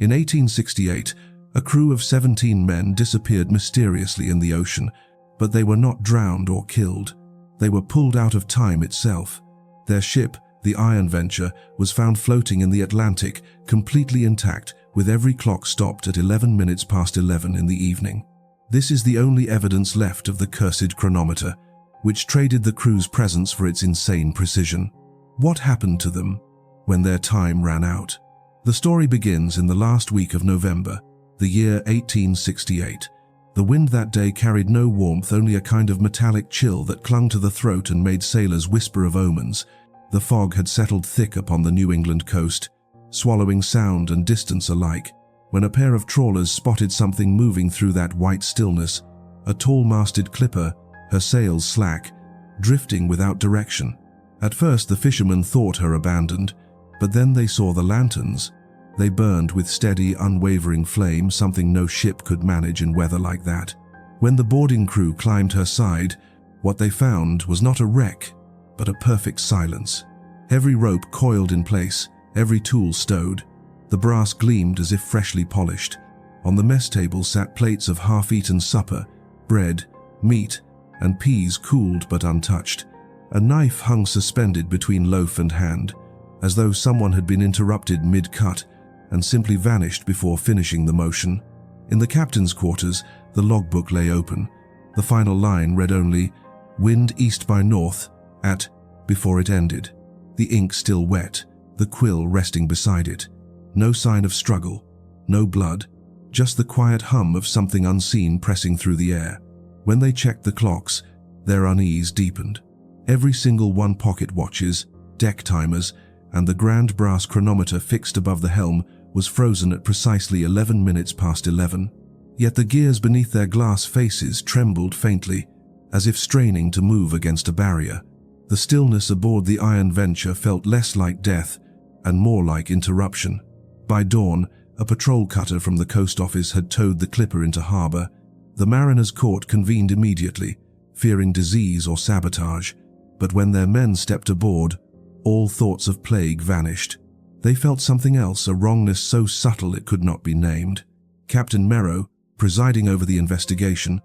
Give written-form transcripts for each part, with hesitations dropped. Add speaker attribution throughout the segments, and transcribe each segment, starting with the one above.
Speaker 1: In 1868, a crew of 17 men disappeared mysteriously in the ocean, but they were not drowned or killed. They were pulled out of time itself. Their ship, the Iron Venture, was found floating in the Atlantic, completely intact, with every clock stopped at 11 minutes past 11 in the evening. This is the only evidence left of the cursed chronometer, which traded the crew's presence for its insane precision. What happened to them when their time ran out? The story begins in the last week of November, the year 1868. The wind that day carried no warmth, only a kind of metallic chill that clung to the throat and made sailors whisper of omens. The fog had settled thick upon the New England coast, swallowing sound and distance alike, when a pair of trawlers spotted something moving through that white stillness, a tall-masted clipper, her sails slack, drifting without direction. At first the fishermen thought her abandoned, but then they saw the lanterns. They burned with steady, unwavering flame, something no ship could manage in weather like that. When the boarding crew climbed her side, what they found was not a wreck, but a perfect silence. Every rope coiled in place, every tool stowed. The brass gleamed as if freshly polished. On the mess table sat plates of half-eaten supper, bread, meat, and peas cooled but untouched. A knife hung suspended between loaf and hand, as though someone had been interrupted mid-cut and simply vanished before finishing the motion. In the captain's quarters, the logbook lay open. The final line read only, "Wind east by north," before it ended. The ink still wet, the quill resting beside it. No sign of struggle, no blood, just the quiet hum of something unseen pressing through the air. When they checked the clocks, their unease deepened. Every single one, pocket watches, deck timers, and the grand brass chronometer fixed above the helm was frozen at precisely 11 minutes past 11. Yet the gears beneath their glass faces trembled faintly, as if straining to move against a barrier. The stillness aboard the Iron Venture felt less like death and more like interruption. By dawn, a patrol cutter from the coast office had towed the clipper into harbor. The mariners' court convened immediately, fearing disease or sabotage, but when their men stepped aboard, all thoughts of plague vanished. They felt something else, a wrongness so subtle it could not be named. Captain Merrow, presiding over the investigation,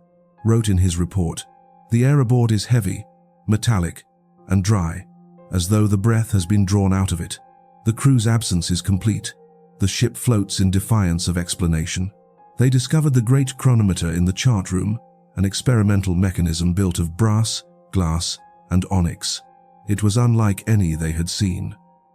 Speaker 1: wrote in his report, "The air aboard is heavy, metallic, and dry, as though the breath has been drawn out of it. The crew's absence is complete. The ship floats in defiance of explanation." They discovered the great chronometer in the chart room, an experimental mechanism built of brass, glass, and onyx. It was unlike any they had seen.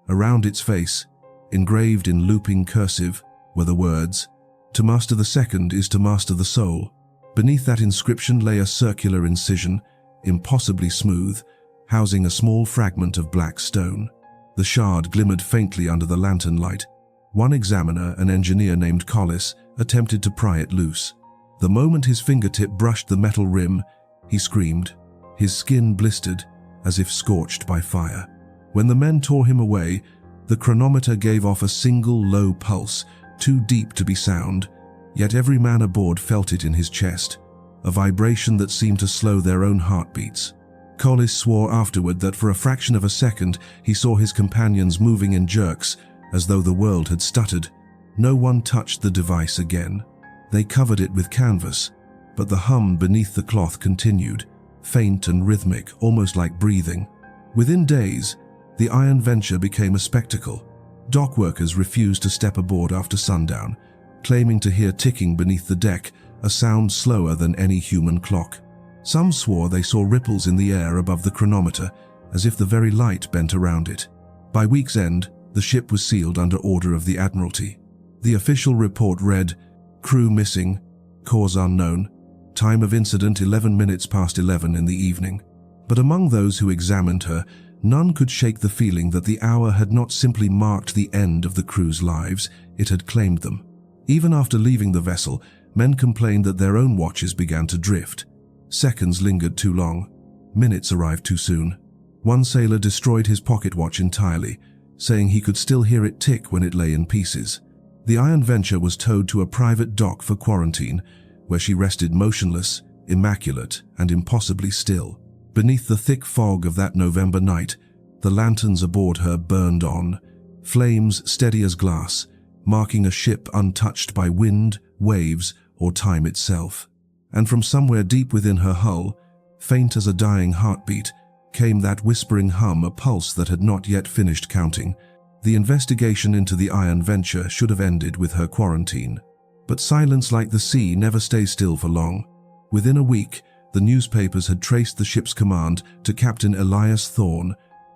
Speaker 1: Around its face, engraved in looping cursive, were the words, "To master the second is to master the soul." Beneath that inscription lay a circular incision, impossibly smooth, housing a small fragment of black stone. The shard glimmered faintly under the lantern light. One examiner, an engineer named Collis, attempted to pry it loose. The moment his fingertip brushed the metal rim, he screamed. His skin blistered, as if scorched by fire. When the men tore him away, the chronometer gave off a single low pulse, too deep to be sound, yet every man aboard felt it in his chest, a vibration that seemed to slow their own heartbeats. Collis swore afterward that for a fraction of a second he saw his companions moving in jerks, as though the world had stuttered. No one touched the device again. They covered it with canvas, but the hum beneath the cloth continued, faint and rhythmic, almost like breathing. Within days, the Iron Venture became a spectacle. Dock workers refused to step aboard after sundown, claiming to hear ticking beneath the deck, a sound slower than any human clock. Some swore they saw ripples in the air above the chronometer, as if the very light bent around it. By week's end, the ship was sealed under order of the Admiralty. The official report read, "Crew missing, cause unknown, time of incident 11 minutes past 11 in the evening." But among those who examined her, none could shake the feeling that the hour had not simply marked the end of the crew's lives, it had claimed them. Even after leaving the vessel, men complained that their own watches began to drift. Seconds lingered too long. Minutes arrived too soon. One sailor destroyed his pocket watch entirely, saying he could still hear it tick when it lay in pieces. The Iron Venture was towed to a private dock for quarantine, where she rested motionless, immaculate, and impossibly still. Beneath the thick fog of that November night, the lanterns aboard her burned on, flames steady as glass, marking a ship untouched by wind, waves, or time itself. And from somewhere deep within her hull, faint as a dying heartbeat, came that whispering hum, a pulse that had not yet finished counting. The investigation into the Iron Venture should have ended with her quarantine. But silence, like the sea, never stays still for long. Within a week, the newspapers had traced the ship's command to Captain Elias Thorne,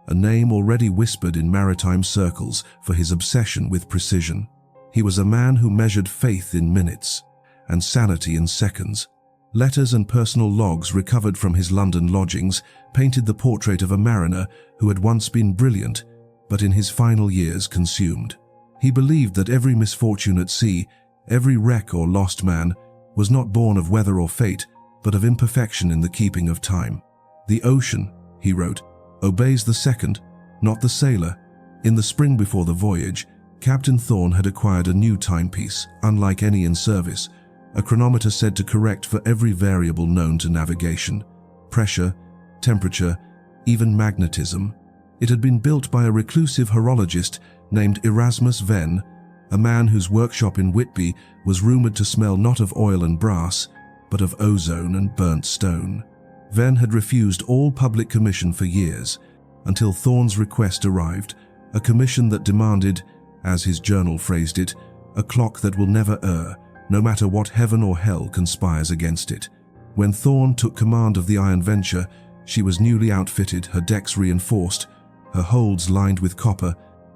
Speaker 1: a name already whispered in maritime circles for his obsession with precision. He was a man who measured faith in minutes and sanity in seconds. Letters and personal logs recovered from his London lodgings painted the portrait of a mariner who had once been brilliant, but in his final years consumed. He believed that every misfortune at sea, every wreck or lost man, was not born of weather or fate, but of imperfection in the keeping of time. "The ocean," he wrote, "obeys the second, not the sailor." In the spring before the voyage, Captain Thorne had acquired a new timepiece, unlike any in service, a chronometer said to correct for every variable known to navigation: pressure, temperature, even magnetism. It had been built by a reclusive horologist named Erasmus Venn, a man whose workshop in Whitby was rumored to smell not of oil and brass, but of ozone and burnt stone. Venn had refused all public commission for years, until Thorne's request arrived, a commission that demanded, as his journal phrased it, a clock that will never err, no matter what heaven or hell conspires against it. When Thorne took command of the Iron Venture, she was newly outfitted, her decks reinforced, her holds lined with copper,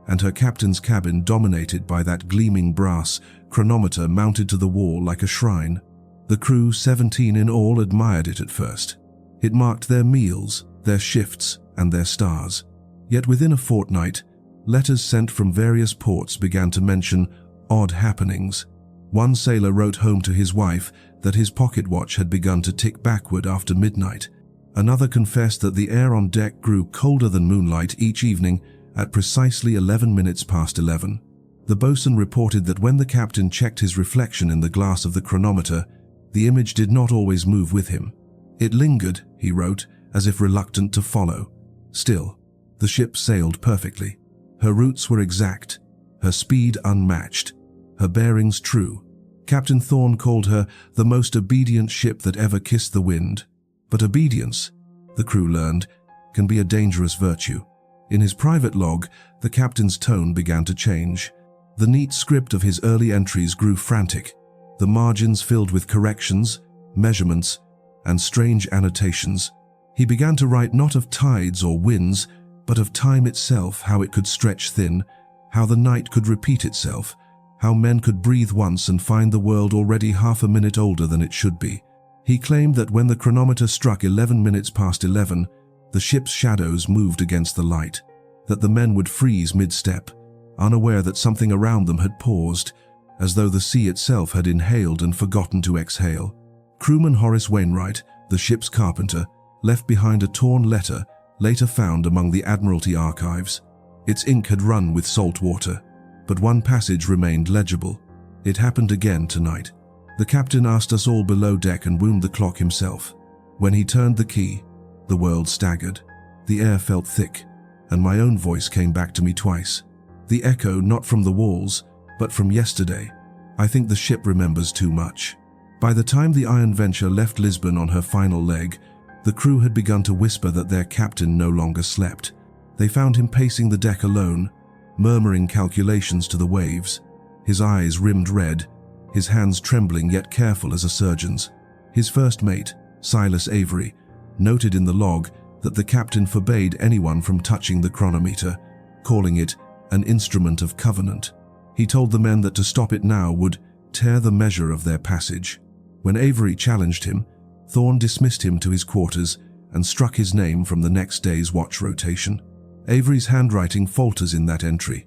Speaker 1: and her captain's cabin dominated by that gleaming brass chronometer mounted to the wall like a shrine. The crew, 17 in all, admired it at first. It marked their meals, their shifts, and their stars. Yet within a fortnight, letters sent from various ports began to mention odd happenings. One sailor wrote home to his wife that his pocket watch had begun to tick backward after midnight. Another confessed that the air on deck grew colder than moonlight each evening at precisely 11 minutes past 11. The boatswain reported that when the captain checked his reflection in the glass of the chronometer, the image did not always move with him. It lingered, he wrote, as if reluctant to follow. Still, the ship sailed perfectly. Her routes were exact, her speed unmatched, her bearings true. Captain Thorne called her the most obedient ship that ever kissed the wind. But obedience, the crew learned, can be a dangerous virtue. In his private log, the captain's tone began to change. The neat script of his early entries grew frantic, the margins filled with corrections, measurements, and strange annotations. He began to write not of tides or winds, but of time itself, how it could stretch thin, how the night could repeat itself, how men could breathe once and find the world already half a minute older than it should be. He claimed that when the chronometer struck 11 minutes past 11, the ship's shadows moved against the light, that the men would freeze mid-step, unaware that something around them had paused, as though the sea itself had inhaled and forgotten to exhale. Crewman Horace Wainwright, the ship's carpenter, left behind a torn letter later found among the Admiralty archives. Its ink had run with salt water, but one passage remained legible. It happened again tonight. The captain asked us all below deck and wound the clock himself. When he turned the key, the world staggered. The air felt thick, and my own voice came back to me twice. The echo not from the walls, but from yesterday. I think the ship remembers too much. By the time the Iron Venture left Lisbon on her final leg, the crew had begun to whisper that their captain no longer slept. They found him pacing the deck alone, murmuring calculations to the waves, his eyes rimmed red, his hands trembling yet careful as a surgeon's. His first mate, Silas Avery, noted in the log that the captain forbade anyone from touching the chronometer, calling it an instrument of covenant. He told the men that to stop it now would tear the measure of their passage. When Avery challenged him, Thorne dismissed him to his quarters and struck his name from the next day's watch rotation. Avery's handwriting falters in that entry.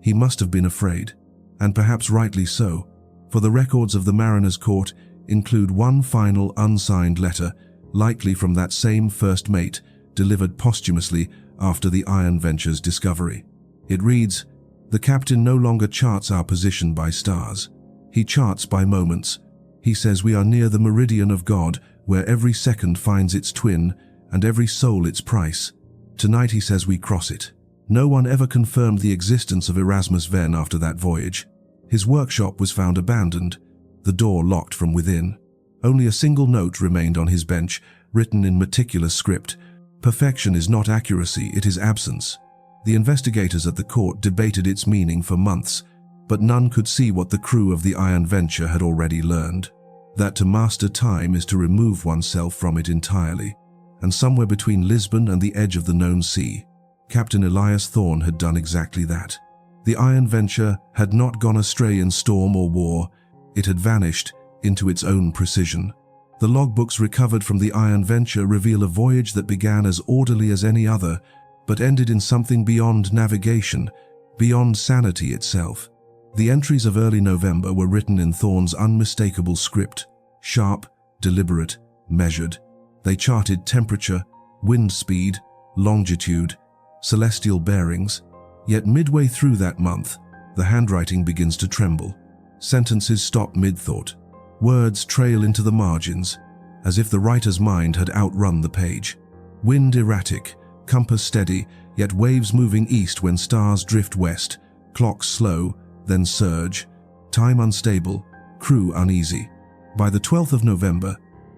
Speaker 1: He must have been afraid, and perhaps rightly so, for the records of the Mariners' Court include one final unsigned letter, likely from that same first mate, delivered posthumously after the Iron Venture's discovery. It reads, "The captain no longer charts our position by stars. He charts by moments. He says we are near the meridian of God, where every second finds its twin and every soul its price. Tonight he says we cross it. No one ever confirmed the existence of Erasmus Venn after that voyage. His workshop was found abandoned, the door locked from within. Only a single note remained on his bench, written in meticulous script. Perfection is not accuracy, it is absence. The investigators at the court debated its meaning for months, but none could see what the crew of the Iron Venture had already learned. That to master time is to remove oneself from it entirely. And somewhere between Lisbon and the edge of the known sea, Captain Elias Thorne had done exactly that. The Iron Venture had not gone astray in storm or war, it had vanished into its own precision. The logbooks recovered from the Iron Venture reveal a voyage that began as orderly as any other, but ended in something beyond navigation, beyond sanity itself. The entries of early November were written in Thorne's unmistakable script, sharp, deliberate, measured. They charted temperature, wind speed, longitude, celestial bearings. Yet midway through that month, the handwriting begins to tremble. Sentences stop mid-thought. Words trail into the margins, as if the writer's mind had outrun the page. Wind erratic, compass steady, yet waves moving east when stars drift west. Clocks slow, then surge. Time unstable, crew uneasy. By the 12th of November,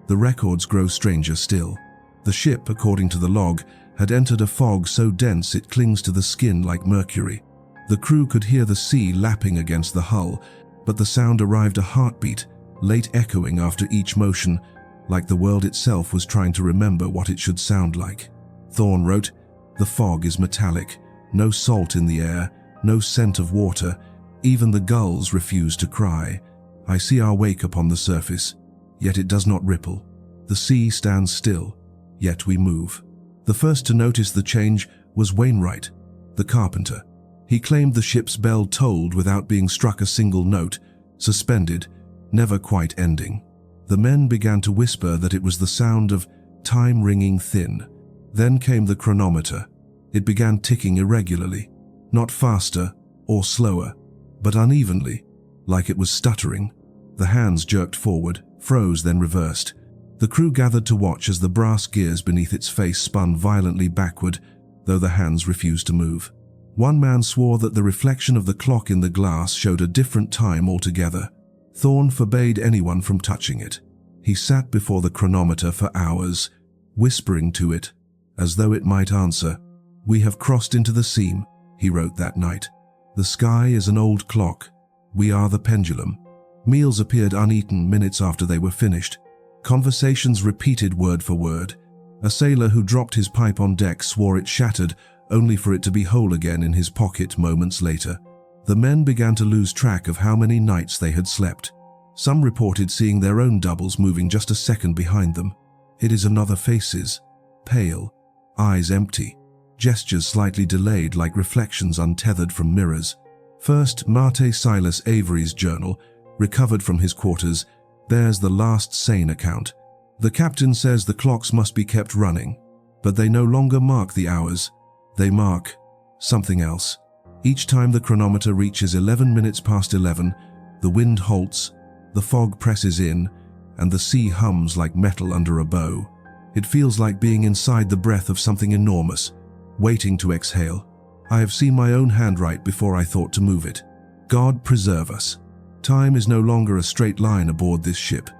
Speaker 1: the records grow stranger still. The ship, according to the log, had entered a fog so dense it clings to the skin like mercury. The crew could hear the sea lapping against the hull, but the sound arrived a heartbeat, late echoing after each motion, like the world itself was trying to remember what it should sound like. Thorne wrote, "The fog is metallic, no salt in the air, no scent of water, even the gulls refuse to cry. I see our wake upon the surface, yet it does not ripple. The sea stands still, yet we move." The first to notice the change was Wainwright, the carpenter. He claimed the ship's bell tolled without being struck a single note, suspended, never quite ending. The men began to whisper that it was the sound of time ringing thin. Then came the chronometer. It began ticking irregularly, not faster or slower, but unevenly, like it was stuttering. The hands jerked forward, froze, then reversed. The crew gathered to watch as the brass gears beneath its face spun violently backward, though the hands refused to move. One man swore that the reflection of the clock in the glass showed a different time altogether. Thorne forbade anyone from touching it. He sat before the chronometer for hours, whispering to it, as though it might answer. "We have crossed into the seam," he wrote that night. "The sky is an old clock. We are the pendulum." Meals appeared uneaten minutes after they were finished. Conversations repeated word for word. A sailor who dropped his pipe on deck swore it shattered, only for it to be whole again in his pocket moments later. The men began to lose track of how many nights they had slept. Some reported seeing their own doubles moving just a second behind them. It is another faces, pale, eyes empty, gestures slightly delayed like reflections untethered from mirrors. First, Mate Silas Avery's journal, recovered from his quarters, bears the last sane account. The captain says the clocks must be kept running, but they no longer mark the hours. They mark something else. Each time the chronometer reaches 11 minutes past 11, the wind halts, the fog presses in, and the sea hums like metal under a bow. It feels like being inside the breath of something enormous, waiting to exhale. I have seen my own handwrite before I thought to move it. God preserve us. Time is no longer a straight line aboard this ship.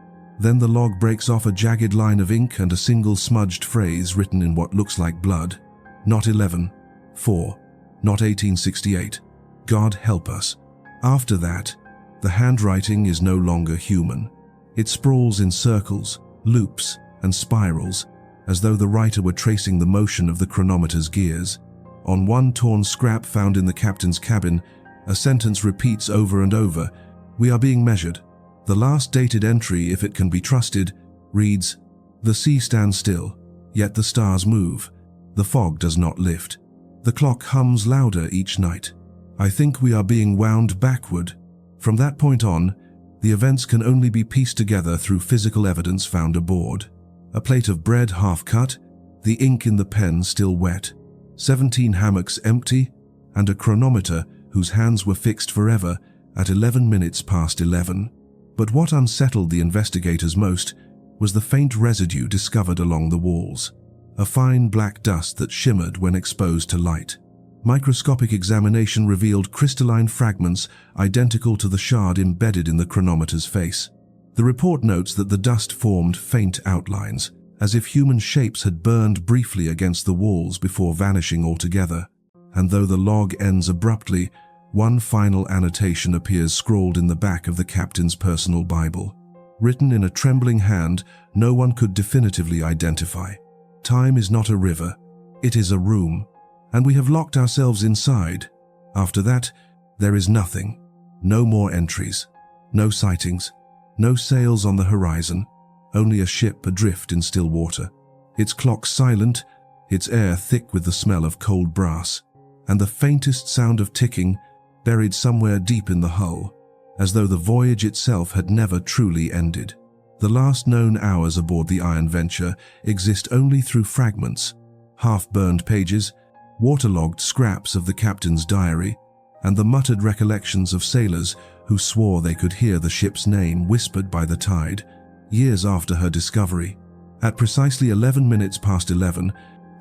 Speaker 1: Then the log breaks off a jagged line of ink and a single smudged phrase written in what looks like blood. Not 11:4, not 1868. God help us. After that, the handwriting is no longer human. It sprawls in circles, loops, and spirals, as though the writer were tracing the motion of the chronometer's gears. On one torn scrap found in the captain's cabin, a sentence repeats over and over, "We are being measured." The last dated entry, if it can be trusted, reads, "The sea stands still, yet the stars move. The fog does not lift. The clock hums louder each night. I think we are being wound backward." From that point on, the events can only be pieced together through physical evidence found aboard. A plate of bread half cut, the ink in the pen still wet, 17 hammocks empty, and a chronometer whose hands were fixed forever at 11 minutes past 11. But what unsettled the investigators most was the faint residue discovered along the walls, a fine black dust that shimmered when exposed to light. Microscopic examination revealed crystalline fragments identical to the shard embedded in the chronometer's face. The report notes that the dust formed faint outlines, as if human shapes had burned briefly against the walls before vanishing altogether. And though the log ends abruptly, one final annotation appears scrawled in the back of the captain's personal Bible. Written in a trembling hand no one could definitively identify. Time is not a river, it is a room, and we have locked ourselves inside. After that, there is nothing. No more entries, no sightings, no sails on the horizon, only a ship adrift in still water, its clock silent, its air thick with the smell of cold brass, and the faintest sound of ticking buried somewhere deep in the hull, as though the voyage itself had never truly ended. The last known hours aboard the Iron Venture exist only through fragments, half-burned pages, waterlogged scraps of the captain's diary, and the muttered recollections of sailors who swore they could hear the ship's name whispered by the tide, years after her discovery. At precisely 11 minutes past 11,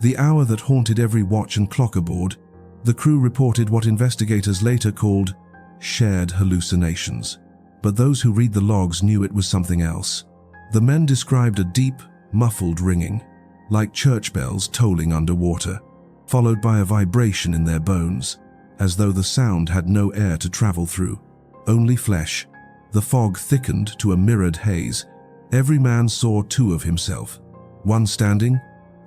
Speaker 1: the hour that haunted every watch and clock aboard, the crew reported what investigators later called shared hallucinations. But those who read the logs knew it was something else. The men described a deep, muffled ringing, like church bells tolling underwater, followed by a vibration in their bones, as though the sound had no air to travel through, only flesh. The fog thickened to a mirrored haze. Every man saw two of himself, one standing,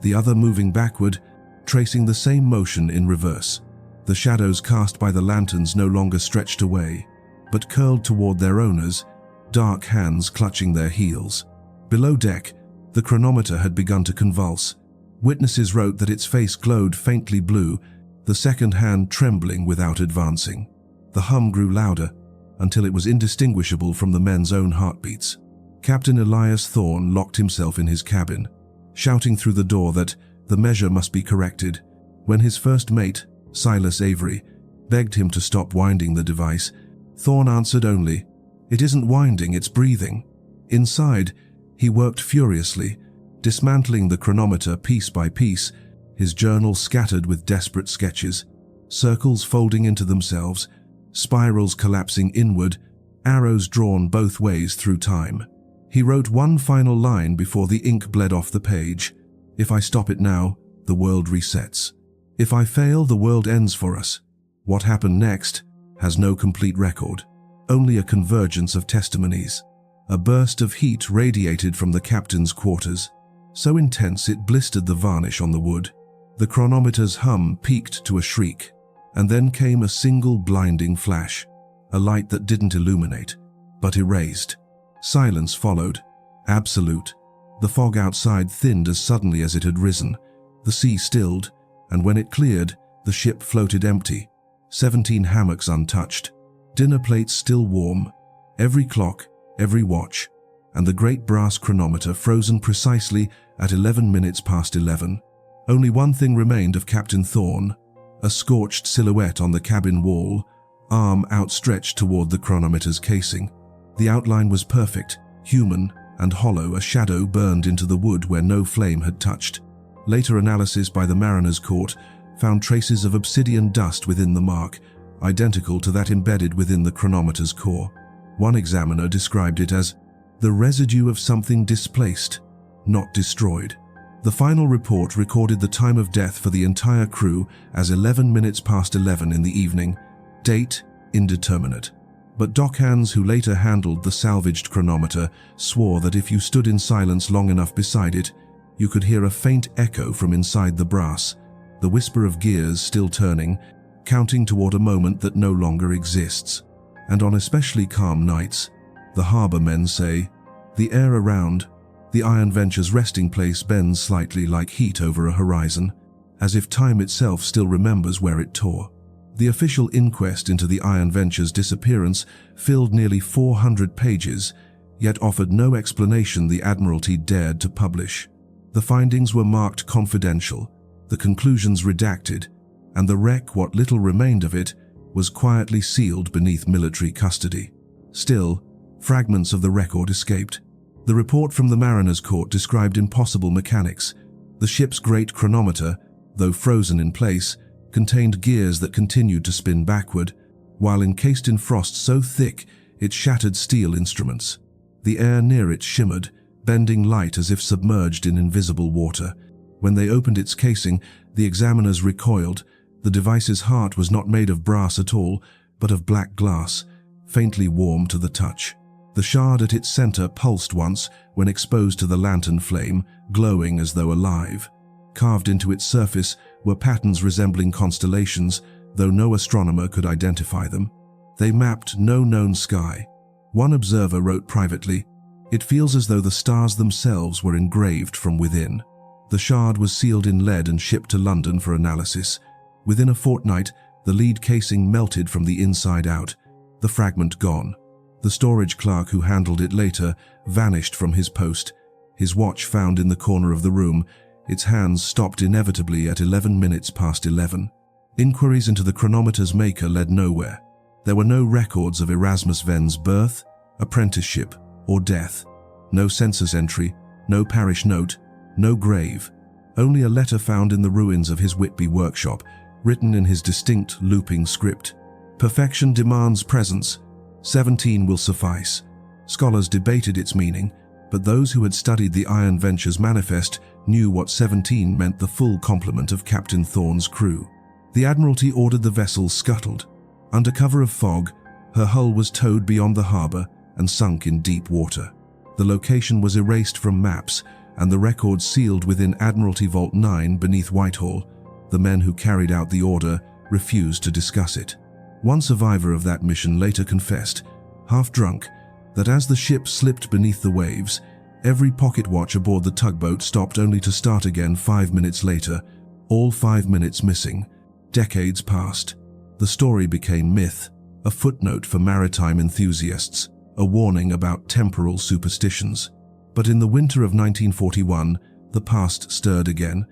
Speaker 1: the other moving backward, tracing the same motion in reverse. The shadows cast by the lanterns no longer stretched away, but curled toward their owners, dark hands clutching their heels. Below deck, the chronometer had begun to convulse. Witnesses wrote that its face glowed faintly blue, the second hand trembling without advancing. The hum grew louder, until it was indistinguishable from the men's own heartbeats. Captain Elias Thorne locked himself in his cabin, shouting through the door that the measure must be corrected. When his first mate, Silas Avery, begged him to stop winding the device, Thorne answered only, "It isn't winding, it's breathing." Inside, he worked furiously, dismantling the chronometer piece by piece, his journal scattered with desperate sketches, circles folding into themselves, spirals collapsing inward, arrows drawn both ways through time. He wrote one final line before the ink bled off the page. "If I stop it now, the world resets. If I fail, the world ends for us." What happened next has no complete record, only a convergence of testimonies. A burst of heat radiated from the captain's quarters, so intense it blistered the varnish on the wood. The chronometer's hum peaked to a shriek, and then came a single blinding flash, a light that didn't illuminate, but erased. Silence followed, absolute. The fog outside thinned as suddenly as it had risen. The sea stilled, and when it cleared, the ship floated empty, 17 hammocks untouched, dinner plates still warm, every clock, every watch, and the great brass chronometer frozen precisely at 11 minutes past 11. Only one thing remained of Captain Thorne, a scorched silhouette on the cabin wall, arm outstretched toward the chronometer's casing. The outline was perfect, human and hollow, a shadow burned into the wood where no flame had touched. Later analysis by the Mariners' Court found traces of obsidian dust within the mark, identical to that embedded within the chronometer's core. One examiner described it as the residue of something displaced, not destroyed. The final report recorded the time of death for the entire crew as 11 minutes past 11 in the evening, date indeterminate. But dockhands who later handled the salvaged chronometer swore that if you stood in silence long enough beside it, you could hear a faint echo from inside the brass, the whisper of gears still turning, counting toward a moment that no longer exists. And on especially calm nights, the harbor men say, the air around the Iron Venture's resting place bends slightly like heat over a horizon, as if time itself still remembers where it tore. The official inquest into the Iron Venture's disappearance filled nearly 400 pages, yet offered no explanation the Admiralty dared to publish. The findings were marked confidential, the conclusions redacted, and the wreck, what little remained of it, was quietly sealed beneath military custody. Still, fragments of the record escaped. The report from the Mariners' Court described impossible mechanics. The ship's great chronometer, though frozen in place, contained gears that continued to spin backward, while encased in frost so thick it shattered steel instruments. The air near it shimmered, bending light as if submerged in invisible water. When they opened its casing, the examiners recoiled. The device's heart was not made of brass at all, but of black glass, faintly warm to the touch. The shard at its center pulsed once when exposed to the lantern flame, glowing as though alive. Carved into its surface were patterns resembling constellations, though no astronomer could identify them. They mapped no known sky. One observer wrote privately, "It feels as though the stars themselves were engraved from within." The shard was sealed in lead and shipped to London for analysis. Within a fortnight, the lead casing melted from the inside out, the fragment gone. The storage clerk who handled it later vanished from his post, his watch found in the corner of the room, its hands stopped inevitably at 11 minutes past 11. Inquiries into the chronometer's maker led nowhere. There were no records of Erasmus Wenn's birth, apprenticeship, or death. No census entry, no parish note, no grave. Only a letter found in the ruins of his Whitby workshop, written in his distinct looping script. Perfection demands presence. 17 will suffice. Scholars debated its meaning, but those who had studied the Iron Venture's manifest knew what 17 meant: the full complement of Captain Thorne's crew. The Admiralty ordered the vessel scuttled. Under cover of fog, her hull was towed beyond the harbour and sunk in deep water. The location was erased from maps and the records sealed within Admiralty Vault 9 beneath Whitehall. The men who carried out the order refused to discuss it. One survivor of that mission later confessed, half drunk, that as the ship slipped beneath the waves, every pocket watch aboard the tugboat stopped only to start again 5 minutes later, all 5 minutes missing. Decades passed. The story became myth, a footnote for maritime enthusiasts, a warning about temporal superstitions. But in the winter of 1941, the past stirred again.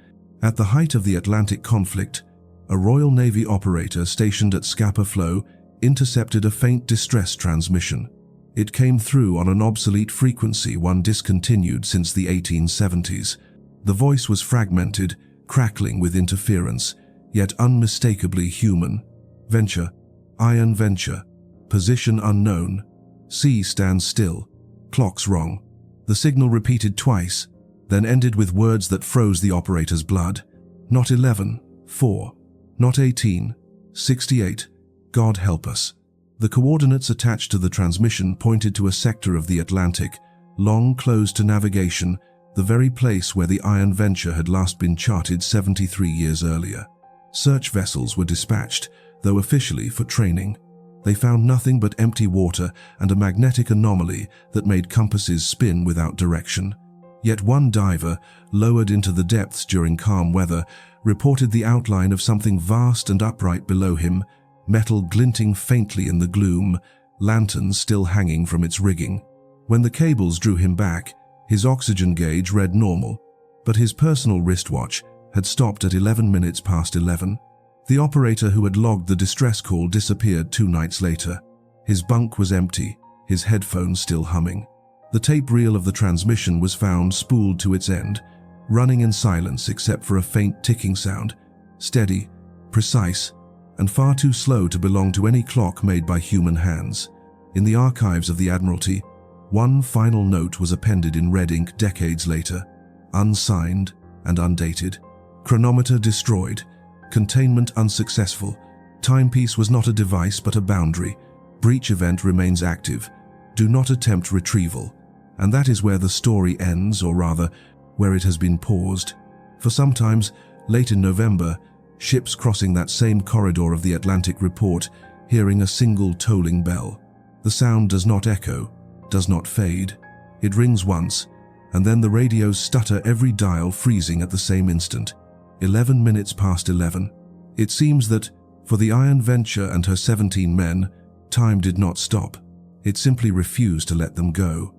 Speaker 1: At the height of the Atlantic conflict, a Royal Navy operator stationed at Scapa Flow intercepted a faint distress transmission. It came through on an obsolete frequency, one discontinued since the 1870s. The voice was fragmented, crackling with interference, yet unmistakably human. Venture, Iron Venture, position unknown, sea stands still, clock's wrong. The signal repeated twice, then ended with words that froze the operator's blood. Not 11, 4. Not 18, 68. God help us. The coordinates attached to the transmission pointed to a sector of the Atlantic, long closed to navigation, the very place where the Iron Venture had last been charted 73 years earlier. Search vessels were dispatched, though officially for training. They found nothing but empty water and a magnetic anomaly that made compasses spin without direction. Yet one diver, lowered into the depths during calm weather, reported the outline of something vast and upright below him, metal glinting faintly in the gloom, lanterns still hanging from its rigging. When the cables drew him back, his oxygen gauge read normal, but his personal wristwatch had stopped at 11 minutes past 11. The operator who had logged the distress call disappeared 2 nights later. His bunk was empty, his headphones still humming. The tape reel of the transmission was found spooled to its end, running in silence except for a faint ticking sound, steady, precise, and far too slow to belong to any clock made by human hands. In the archives of the Admiralty, one final note was appended in red ink decades later, unsigned and undated. Chronometer destroyed. Containment unsuccessful. Timepiece was not a device but a boundary. Breach event remains active. Do not attempt retrieval. And that is where the story ends, or rather, where it has been paused. For sometimes, late in November, ships crossing that same corridor of the Atlantic report, hearing a single tolling bell. The sound does not echo, does not fade. It rings once, and then the radios stutter, every dial freezing at the same instant. 11 minutes past 11. It seems that, for the Iron Venture and her 17 men, time did not stop. It simply refused to let them go.